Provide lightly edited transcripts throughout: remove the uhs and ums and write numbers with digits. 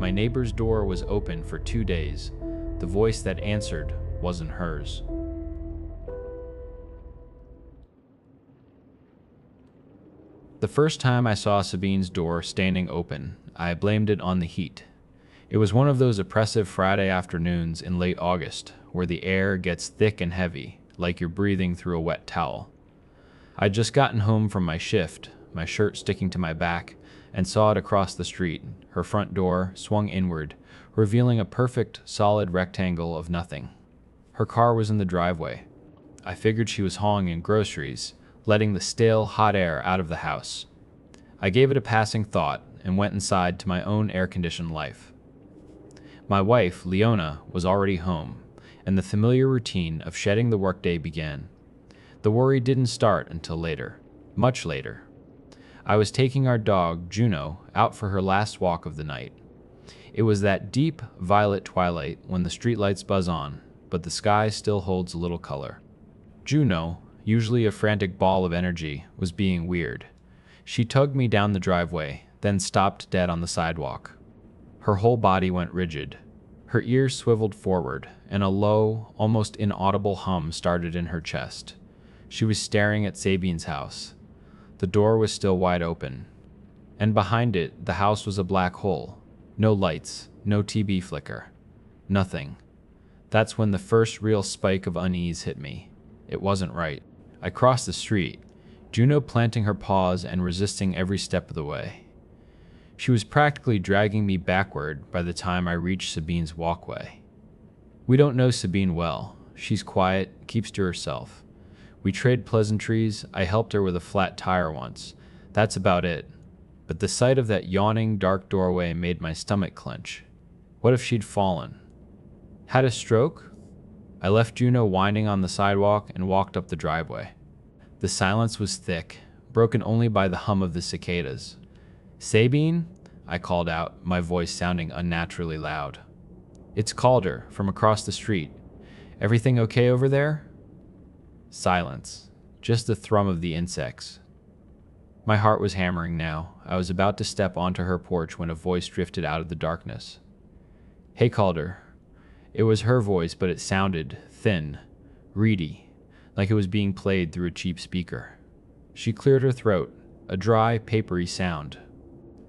My neighbor's door was open for 2 days. The voice that answered wasn't hers. The first time I saw Sabine's door standing open, I blamed it on the heat. It was one of those oppressive Friday afternoons in late August, where the air gets thick and heavy, like you're breathing through a wet towel. I'd just gotten home from my shift, my shirt sticking to my back, and saw it across the street. Her front door swung inward, revealing a perfect, solid rectangle of nothing. Her car was in the driveway. I figured she was hauling in groceries, letting the stale, hot air out of the house. I gave it a passing thought and went inside to my own air-conditioned life. My wife, Leona, was already home, and the familiar routine of shedding the workday began. The worry didn't start until later, much later. I was taking our dog, Juno, out for her last walk of the night. It was that deep, violet twilight when the streetlights buzz on, but the sky still holds a little color. Juno, usually a frantic ball of energy, was being weird. She tugged me down the driveway, then stopped dead on the sidewalk. Her whole body went rigid. Her ears swiveled forward, and a low, almost inaudible hum started in her chest. She was staring at Sabine's house. The door was still wide open, and behind it, the house was a black hole. No lights, no TV flicker. Nothing. That's when the first real spike of unease hit me. It wasn't right. I crossed the street, Juno planting her paws and resisting every step of the way. She was practically dragging me backward by the time I reached Sabine's walkway. We don't know Sabine well. She's quiet, keeps to herself. We trade pleasantries. I helped her with a flat tire once. That's about it. But the sight of that yawning, dark doorway made my stomach clench. What if she'd fallen? Had a stroke? I left Juno whining on the sidewalk and walked up the driveway. The silence was thick, broken only by the hum of the cicadas. "Sabine?" I called out, my voice sounding unnaturally loud. "It's Calder, from across the street. Everything okay over there?" Silence. Just the thrum of the insects. My heart was hammering now. I was about to step onto her porch when a voice drifted out of the darkness. "Hey, Calder." It was her voice, but it sounded thin, reedy, like it was being played through a cheap speaker. She cleared her throat, a dry, papery sound.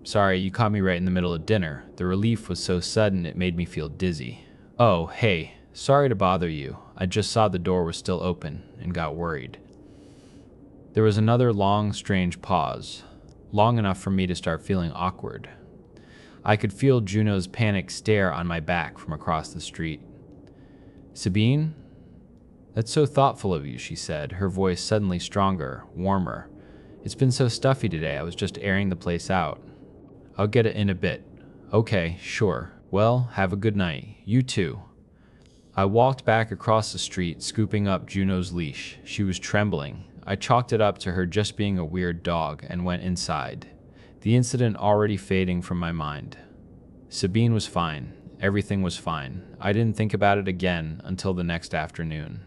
"Sorry, you caught me right in the middle of dinner. The relief was so sudden it made me feel dizzy." "Oh, hey, sorry to bother you. I just saw the door was still open and got worried." There was another long, strange pause, long enough for me to start feeling awkward. I could feel Juno's panicked stare on my back from across the street. "Sabine? That's so thoughtful of you," she said, her voice suddenly stronger, warmer. "It's been so stuffy today, I was just airing the place out." "I'll get it in a bit." "Okay, sure. Well, have a good night. You too." I walked back across the street, scooping up Juno's leash. She was trembling. I chalked it up to her just being a weird dog and went inside, the incident already fading from my mind. Sabine was fine. Everything was fine. I didn't think about it again until the next afternoon.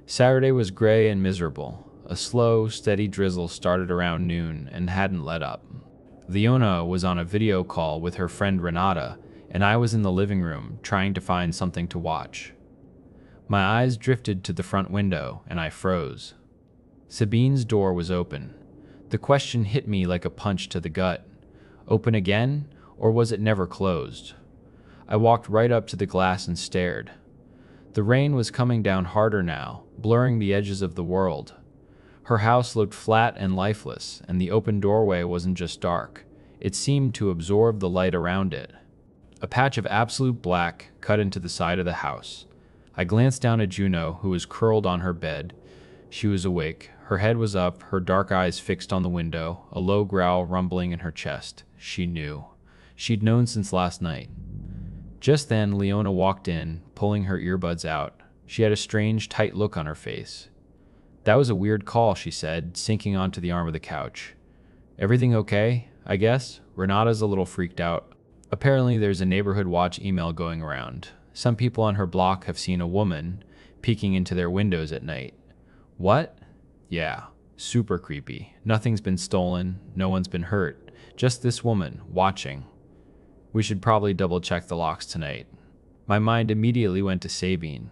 Saturday was gray and miserable. A slow, steady drizzle started around noon and hadn't let up. Leona was on a video call with her friend Renata, and I was in the living room trying to find something to watch. My eyes drifted to the front window, and I froze. Sabine's door was open. The question hit me like a punch to the gut. Open again, or was it never closed? I walked right up to the glass and stared. The rain was coming down harder now, blurring the edges of the world. Her house looked flat and lifeless, and the open doorway wasn't just dark. It seemed to absorb the light around it. A patch of absolute black cut into the side of the house. I glanced down at Juno, who was curled on her bed. She was awake. Her head was up, her dark eyes fixed on the window, a low growl rumbling in her chest. She knew. She'd known since last night. Just then, Leona walked in, pulling her earbuds out. She had a strange, tight look on her face. "That was a weird call," she said, sinking onto the arm of the couch. "Everything okay, I guess?" Renata's a little freaked out. Apparently there's a neighborhood watch email going around. Some people on her block have seen a woman peeking into their windows at night. What? Yeah, super creepy. Nothing's been stolen, no one's been hurt. Just this woman, watching. We should probably double check the locks tonight. My mind immediately went to Sabine.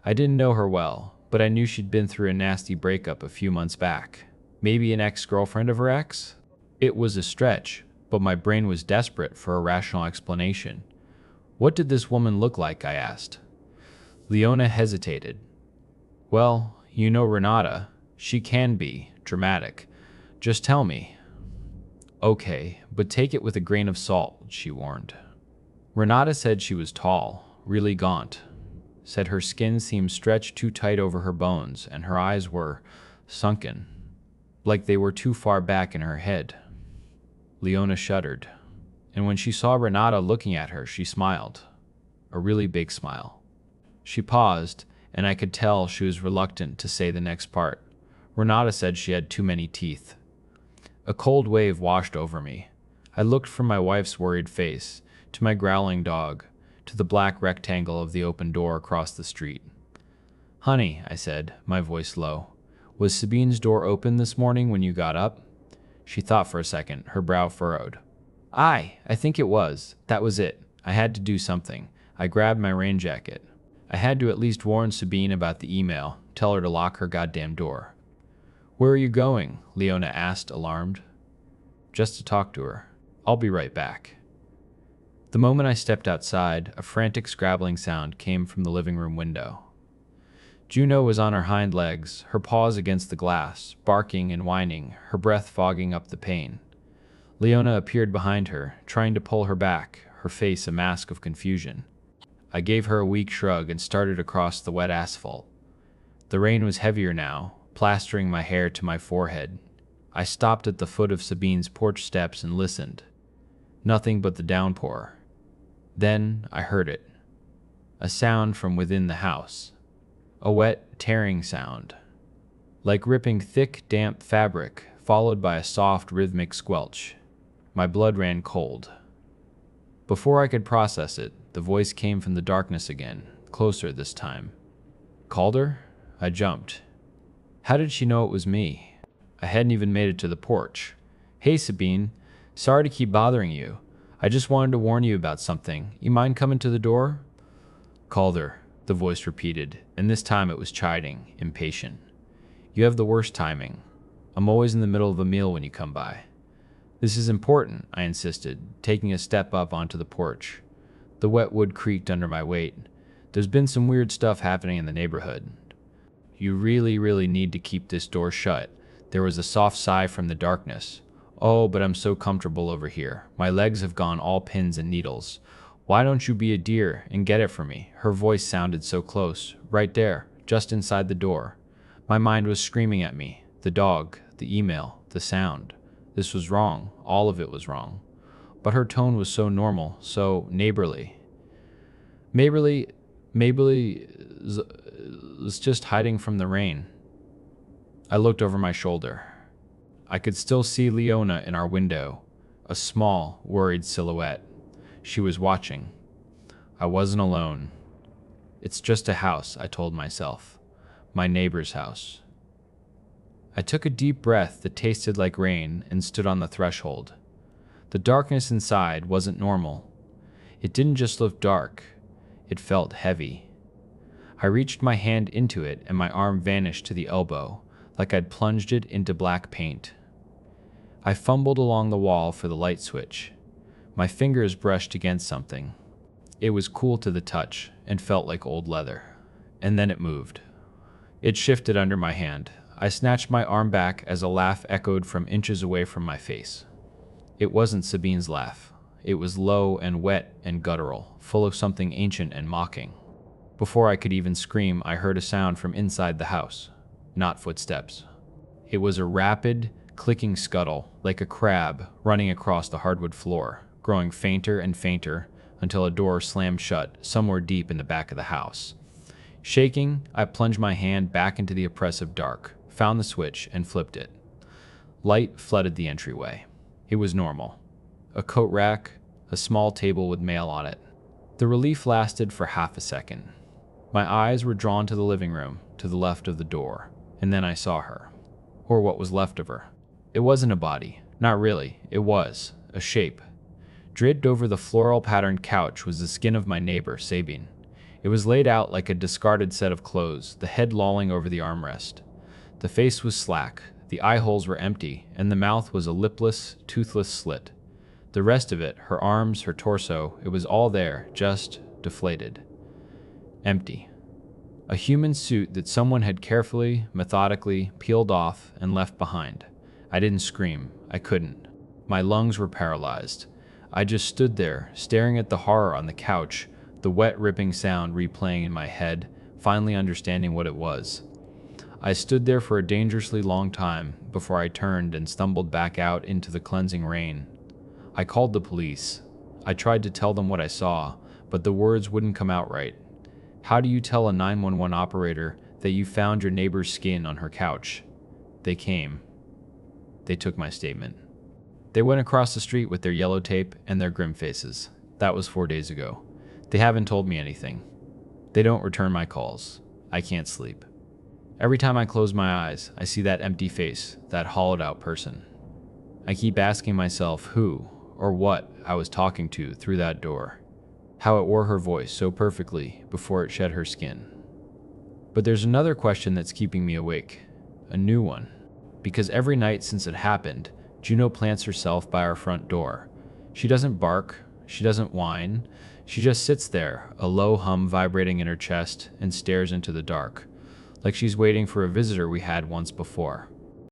I didn't know her well, but I knew she'd been through a nasty breakup a few months back. Maybe an ex-girlfriend of her ex? It was a stretch, but my brain was desperate for a rational explanation. What did this woman look like? I asked. Leona hesitated. Well, you know Renata. She can be dramatic. Just tell me. Okay, but take it with a grain of salt, she warned. Renata said she was tall, really gaunt. Said her skin seemed stretched too tight over her bones and her eyes were sunken, like they were too far back in her head. Leona shuddered, and when she saw Renata looking at her, she smiled. A really big smile. She paused, and I could tell she was reluctant to say the next part. Renata said she had too many teeth. A cold wave washed over me. I looked from my wife's worried face, to my growling dog, to the black rectangle of the open door across the street. Honey, I said, my voice low, was Sabine's door open this morning when you got up? She thought for a second, her brow furrowed. I think it was. That was it. I had to do something. I grabbed my rain jacket. I had to at least warn Sabine about the email, tell her to lock her goddamn door. Where are you going? Leona asked, alarmed. Just to talk to her. I'll be right back. The moment I stepped outside, a frantic scrabbling sound came from the living room window. Juno was on her hind legs, her paws against the glass, barking and whining, her breath fogging up the pane. Leona appeared behind her, trying to pull her back, her face a mask of confusion. I gave her a weak shrug and started across the wet asphalt. The rain was heavier now, plastering my hair to my forehead. I stopped at the foot of Sabine's porch steps and listened. Nothing but the downpour. Then I heard it. A sound from within the house. A wet, tearing sound. Like ripping thick, damp fabric, followed by a soft, rhythmic squelch. My blood ran cold. Before I could process it, the voice came from the darkness again, closer this time. Calder? I jumped. How did she know it was me? I hadn't even made it to the porch. Hey, Sabine. Sorry to keep bothering you. I just wanted to warn you about something. You mind coming to the door? Calder, the voice repeated, and this time it was chiding, impatient. You have the worst timing. I'm always in the middle of a meal when you come by. This is important, I insisted, taking a step up onto the porch. The wet wood creaked under my weight. There's been some weird stuff happening in the neighborhood. You really need to keep this door shut. There was a soft sigh from the darkness. Oh, but I'm so comfortable over here. My legs have gone all pins and needles. Why don't you be a dear and get it for me? Her voice sounded so close, right there, just inside the door. My mind was screaming at me. The dog, the email, the sound. This was wrong. All of it was wrong. But her tone was so normal, so neighborly. Maberly was just hiding from the rain. I looked over my shoulder. I could still see Leona in our window, a small, worried silhouette. She was watching. I wasn't alone. It's just a house, I told myself. My neighbor's house. I took a deep breath that tasted like rain and stood on the threshold. The darkness inside wasn't normal. It didn't just look dark. It felt heavy. I reached my hand into it and my arm vanished to the elbow, like I'd plunged it into black paint. I fumbled along the wall for the light switch. My fingers brushed against something. It was cool to the touch and felt like old leather. And then it moved. It shifted under my hand. I snatched my arm back as a laugh echoed from inches away from my face. It wasn't Sabine's laugh. It was low and wet and guttural, full of something ancient and mocking. Before I could even scream, I heard a sound from inside the house. Not footsteps. It was a rapid, clicking scuttle, like a crab running across the hardwood floor, growing fainter and fainter until a door slammed shut somewhere deep in the back of the house. Shaking, I plunged my hand back into the oppressive dark, found the switch, and flipped it. Light flooded the entryway. It was normal. A coat rack, a small table with mail on it. The relief lasted for half a second. My eyes were drawn to the living room, to the left of the door, and then I saw her. Or what was left of her. It wasn't a body. Not really. It was. A shape. Draped over the floral-patterned couch was the skin of my neighbor, Sabine. It was laid out like a discarded set of clothes, the head lolling over the armrest. The face was slack, the eye holes were empty, and the mouth was a lipless, toothless slit. The rest of it, her arms, her torso, it was all there, just deflated. Empty. A human suit that someone had carefully, methodically peeled off and left behind. I didn't scream. I couldn't. My lungs were paralyzed. I just stood there, staring at the horror on the couch, the wet ripping sound replaying in my head, finally understanding what it was. I stood there for a dangerously long time before I turned and stumbled back out into the cleansing rain. I called the police. I tried to tell them what I saw, but the words wouldn't come out right. How do you tell a 911 operator that you found your neighbor's skin on her couch? They came. They took my statement. They went across the street with their yellow tape and their grim faces. That was 4 days ago. They haven't told me anything. They don't return my calls. I can't sleep. Every time I close my eyes, I see that empty face, that hollowed out person. I keep asking myself who or what I was talking to through that door. How it wore her voice so perfectly before it shed her skin. But there's another question that's keeping me awake. A new one. Because every night since it happened, Juno plants herself by our front door. She doesn't bark, she doesn't whine, she just sits there, a low hum vibrating in her chest, and stares into the dark, like she's waiting for a visitor we had once before.